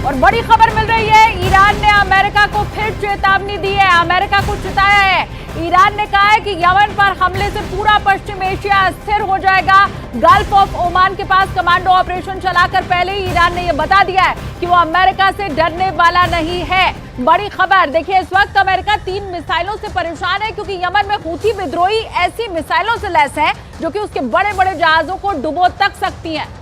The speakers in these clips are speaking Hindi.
और बड़ी खबर मिल रही है, ईरान ने अमेरिका को फिर चेतावनी दी है, अमेरिका को चेताया है। ईरान ने कहा है कि यमन पर हमले से पूरा पश्चिम एशिया अस्थिर हो जाएगा। गल्फ ऑफ ओमान के पास कमांडो ऑपरेशन चलाकर पहले ही ईरान ने यह बता दिया है कि वो अमेरिका से डरने वाला नहीं है। बड़ी खबर देखिए, इस वक्त अमेरिका 3 मिसाइलों से परेशान है क्योंकि यमन में हूथी विद्रोही ऐसी मिसाइलों से लैस है जो कि उसके बड़े बड़े जहाजों को डुबो तक सकती हैं।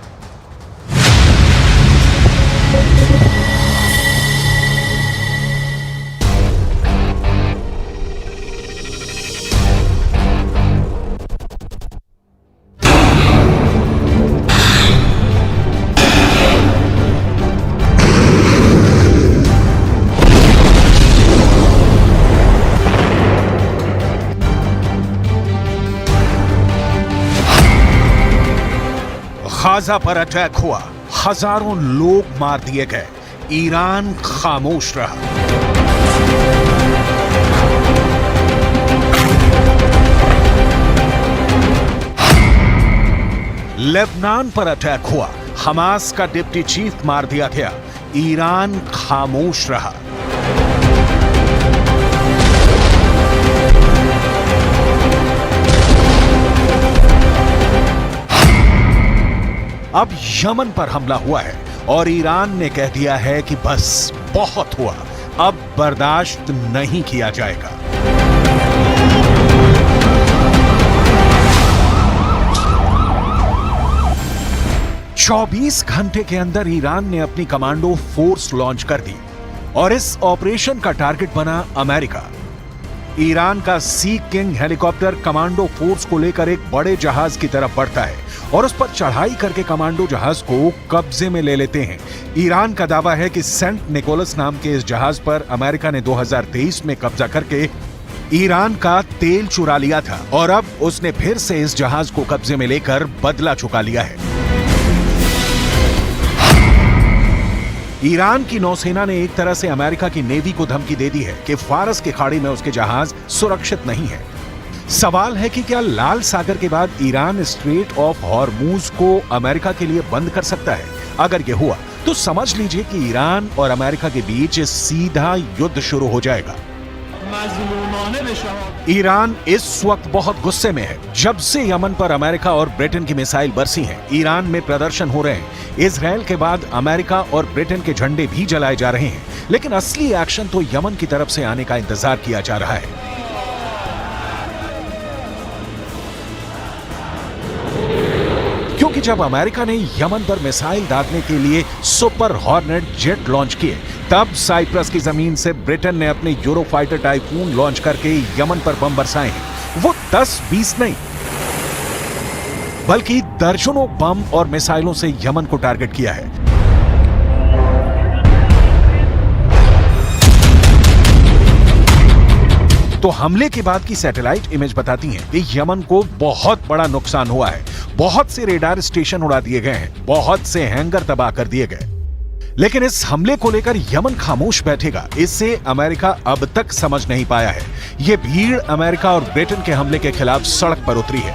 गाजा पर अटैक हुआ, हजारों लोग मार दिए गए, ईरान खामोश रहा। लेबनान पर अटैक हुआ, हमास का डिप्टी चीफ मार दिया गया, ईरान खामोश रहा। अब यमन पर हमला हुआ है और ईरान ने कह दिया है कि बस बहुत हुआ, अब बर्दाश्त नहीं किया जाएगा। चौबीस घंटे के अंदर ईरान ने अपनी कमांडो फोर्स लॉन्च कर दी और इस ऑपरेशन का टारगेट बना अमेरिका। ईरान का सी किंग हेलीकॉप्टर कमांडो फोर्स को लेकर एक बड़े जहाज की तरफ बढ़ता है और उस पर चढ़ाई करके कमांडो जहाज को कब्जे में ले लेते हैं। ईरान का दावा है कि सेंट निकोलस नाम के इस जहाज पर अमेरिका ने 2023 में कब्जा करके ईरान का तेल चुरा लिया था और अब उसने फिर से इस जहाज को कब्जे में लेकर बदला चुका लिया है। ईरान की नौसेना ने एक तरह से अमेरिका की नेवी को धमकी दे दी है कि फारस की खाड़ी में उसके जहाज सुरक्षित नहीं है। सवाल है कि क्या लाल सागर के बाद ईरान स्ट्रेट ऑफ हॉर्मूज को अमेरिका के लिए बंद कर सकता है? अगर यह हुआ तो समझ लीजिए कि ईरान और अमेरिका के बीच सीधा युद्ध शुरू हो जाएगा। ईरान इस वक्त बहुत गुस्से में है। जब से यमन पर अमेरिका और ब्रिटेन की मिसाइल बरसी हैं, ईरान में प्रदर्शन हो रहे हैं। इजराइल के बाद अमेरिका और ब्रिटेन के झंडे भी जलाए जा रहे हैं, लेकिन असली एक्शन तो यमन की तरफ से आने का इंतजार किया जा रहा है। क्योंकि जब अमेरिका ने यमन पर मिसाइल दागने के लिए सुपर हॉर्नेट जेट लॉन्च किए, तब साइप्रस की जमीन से ब्रिटेन ने अपने यूरोफाइटर टाइफून लॉन्च करके यमन पर बम बरसाए हैं। वो 10-20 नहीं बल्कि दर्जनों बम और मिसाइलों से यमन को टारगेट किया है। तो हमले के बाद की सैटेलाइट इमेज बताती हैं कि यमन को बहुत बड़ा नुकसान हुआ है। बहुत से रेडार स्टेशन उड़ा दिए गए हैं, बहुत से हैंगर तबाह कर दिए गए। लेकिन इस हमले को लेकर यमन खामोश बैठेगा, इससे अमेरिका अब तक समझ नहीं पाया है। ये भीड़ अमेरिका और ब्रिटेन के हमले के खिलाफ सड़क पर उतरी है।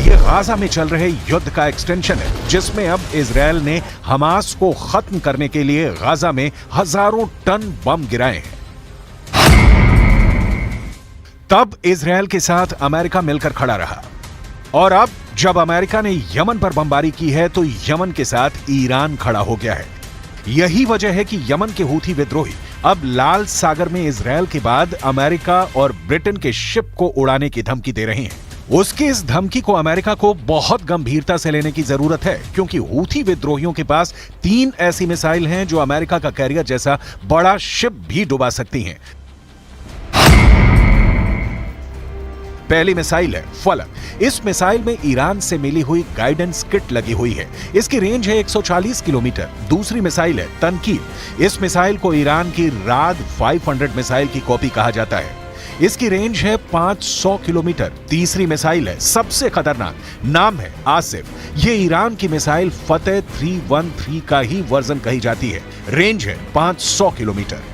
ये गाजा में चल रहे युद्ध का एक्सटेंशन है, जिसमें अब इजरायल ने हमास को खत्म करने के लिए गाजा में हजारों टन बम गिराए हैं। तब इजरायल के साथ अमेरिका मिलकर खड़ा रहा और अब जब अमेरिका ने यमन पर बमबारी की है तो यमन के साथ ईरान खड़ा हो गया है। यही वजह है कि यमन के हूथी विद्रोही अब लाल सागर में इजरायल के बाद अमेरिका और ब्रिटेन के शिप को उड़ाने की धमकी दे रहे हैं। उसकी इस धमकी को अमेरिका को बहुत गंभीरता से लेने की जरूरत है, क्योंकि हूथी विद्रोहियों के पास 3 ऐसी मिसाइल हैं जो अमेरिका का कैरियर जैसा बड़ा शिप भी डुबा सकती हैं। पहली मिसाइल है फलक। इस मिसाइल में ईरान से मिली हुई गाइडेंस किट लगी हुई है। इसकी रेंज है 140 किलोमीटर। दूसरी मिसाइल है तनकील। इस मिसाइल को ईरान की राद 500 मिसाइल की कॉपी कहा जाता है। इसकी रेंज है 500 किलोमीटर। तीसरी मिसाइल है सबसे खतरनाक, नाम है आसिफ। ये ईरान की मिसाइल फतेह 313 का ही वर्जन कही जाती है। रेंज है 500 किलोमीटर।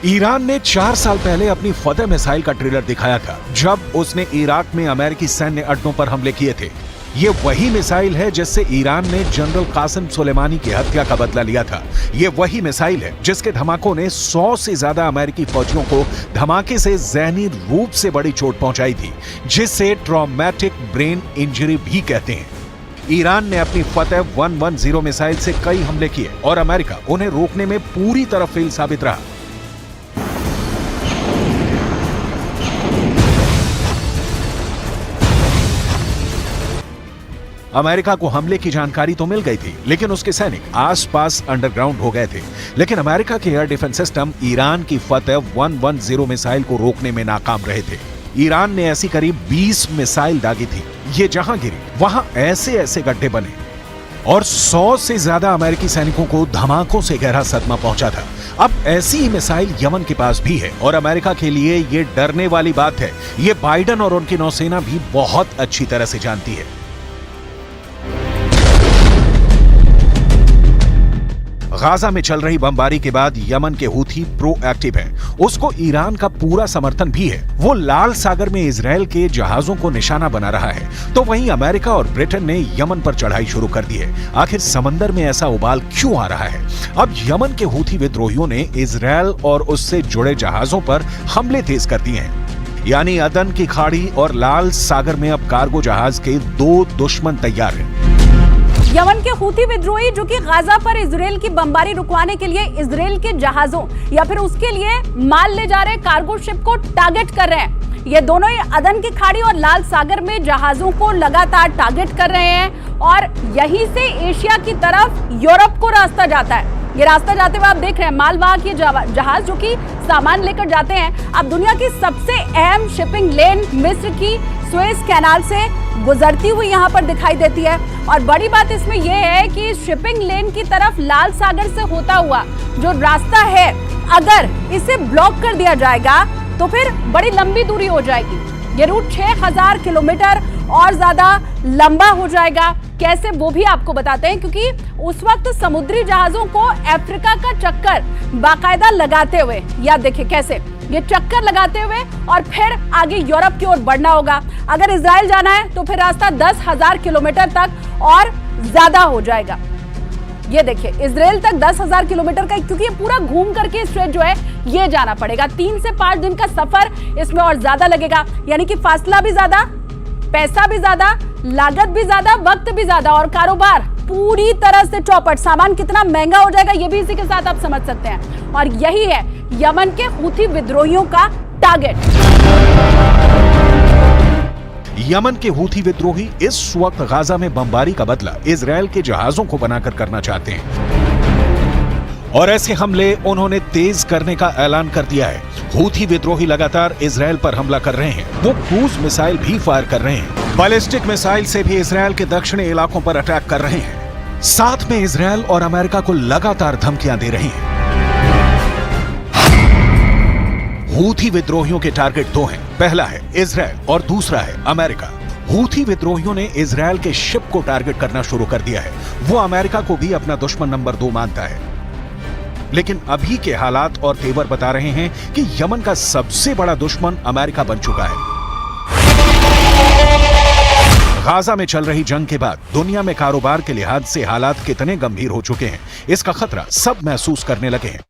ईरान ने 4 साल पहले अपनी फतेह मिसाइल का ट्रेलर दिखाया था, जब उसने इराक में अमेरिकी सैन्य अड्डों पर हमले किए थे। ये वही मिसाइल है जिससे ईरान ने जनरल कासिम सुलेमानी की हत्या का बदला लिया था। ये वही मिसाइल है जिसके धमाकों ने 100 से ज्यादा अमेरिकी फौजियों को धमाके से जहनी रूप से बड़ी चोट पहुंचाई थी, जिसे ट्रॉमेटिक ब्रेन इंजरी भी कहते हैं। ईरान ने अपनी फतेह 110 मिसाइल से कई हमले किए और अमेरिका उन्हें रोकने में पूरी तरह फेल साबित रहा। अमेरिका को हमले की जानकारी तो मिल गई थी, लेकिन उसके सैनिक आसपास अंडरग्राउंड हो गए थे। लेकिन अमेरिका के एयर डिफेंस सिस्टम ईरान की फतेह 110 मिसाइल को रोकने में नाकाम रहे थे। ईरान ने ऐसी करीब 20 मिसाइल दागी थी। ये जहां गिरी वहां ऐसे ऐसे गड्ढे बने और 100 से ज्यादा अमेरिकी सैनिकों को धमाकों से गहरा सदमा पहुंचा था। अब ऐसी ही मिसाइल यमन के पास भी है और अमेरिका के लिए ये डरने वाली बात है। ये बाइडन और उनकी नौसेना भी बहुत अच्छी तरह से जानती है। गाजा में चल रही बमबारी के बाद यमन के हूथी प्रोएक्टिव हैं। उसको ईरान का पूरा समर्थन भी है। वो लाल सागर में इजराइल के जहाजों को निशाना बना रहा है, तो वहीं अमेरिका और ब्रिटेन ने यमन पर चढ़ाई शुरू कर दी है। आखिर समंदर में ऐसा उबाल क्यों आ रहा है? अब यमन के हूथी विद्रोहियों ने इजराइल और उससे जुड़े जहाजों पर हमले तेज कर दिए हैं। यानी अदन की खाड़ी और लाल सागर में अब कार्गो जहाज के 2 दुश्मन तैयार हैं। यमन के हूथी विद्रोही जो कि गाजा पर इजराइल की बमबारी रुकवाने के लिए इजराइल के जहाजों या फिर उसके लिए माल ले जा रहे कार्गो शिप को टारगेट कर रहे हैं। ये दोनों ही अदन की खाड़ी और लाल सागर में जहाजों को लगातार टारगेट कर रहे हैं और यहीं से एशिया की तरफ यूरोप को रास्ता जाता है। ये रास्ता जाते हुए आप देख रहे हैं मालवाहक ये जहाज जो कि सामान लेकर जाते हैं। अब दुनिया की सबसे अहम शिपिंग लेन मिस्र की सुएज कैनाल से गुजरती हुई यहाँ पर दिखाई देती है। और बड़ी बात इसमें यह है कि शिपिंग लेन की तरफ लाल सागर से होता हुआ जो रास्ता है, अगर इसे ब्लॉक कर दिया जाएगा तो फिर बड़ी लंबी दूरी हो जाएगी। ये रूट 6000 किलोमीटर और ज्यादा लंबा हो जाएगा। कैसे वो भी आपको बताते हैं, क्योंकि उस वक्त समुद्री जहाजों को अफ्रीका का चक्कर बाकायदा लगाते हुए, या देखिए कैसे ये चक्कर लगाते हुए और फिर आगे यूरोप की ओर बढ़ना होगा। अगर इजराइल जाना है तो फिर रास्ता 10,000 किलोमीटर तक और ज्यादा हो जाएगा। ये देखिए इजराइल तक 10,000 किलोमीटर का, क्योंकि ये पूरा घूम करके स्ट्रेट जो है ये जाना पड़ेगा। 3 से 5 दिन का सफर इसमें और ज्यादा लगेगा। यानी कि फासला भी ज्यादा, पैसा भी ज्यादा, लागत भी ज्यादा, वक्त भी ज्यादा और कारोबार पूरी तरह से चौपट। सामान कितना महंगा हो जाएगा ये भी इसी के साथ आप समझ सकते हैं। और यही है यमन के हूथी विद्रोहियों का टारगेट। यमन के हूथी विद्रोही इस वक्त गाजा में बमबारी का बदला इजराइल के जहाजों को बनाकर करना चाहते हैं और ऐसे हमले उन्होंने तेज करने का ऐलान कर दिया है। हूथी विद्रोही लगातार इजराइल पर हमला कर रहे हैं। वो क्रूज मिसाइल भी फायर कर रहे हैं। बैलिस्टिक मिसाइल से भी इजराइल के दक्षिणी इलाकों पर अटैक कर रहे हैं। साथ में इजराइल और अमेरिका को लगातार धमकियां दे रही हैं। हूथी विद्रोहियों के टारगेट 2 हैं। पहला है इजराइल और दूसरा है अमेरिका। हूथी विद्रोहियों ने इजराइल के शिप को टारगेट करना शुरू कर दिया है। वो अमेरिका को भी अपना दुश्मन नंबर 2 मानता है। लेकिन अभी के हालात और तेवर बता रहे हैं कि यमन का सबसे बड़ा दुश्मन अमेरिका बन चुका है। गाजा में चल रही जंग के बाद दुनिया में कारोबार के लिहाज से हालात कितने गंभीर हो चुके हैं, इसका खतरा सब महसूस करने लगे हैं।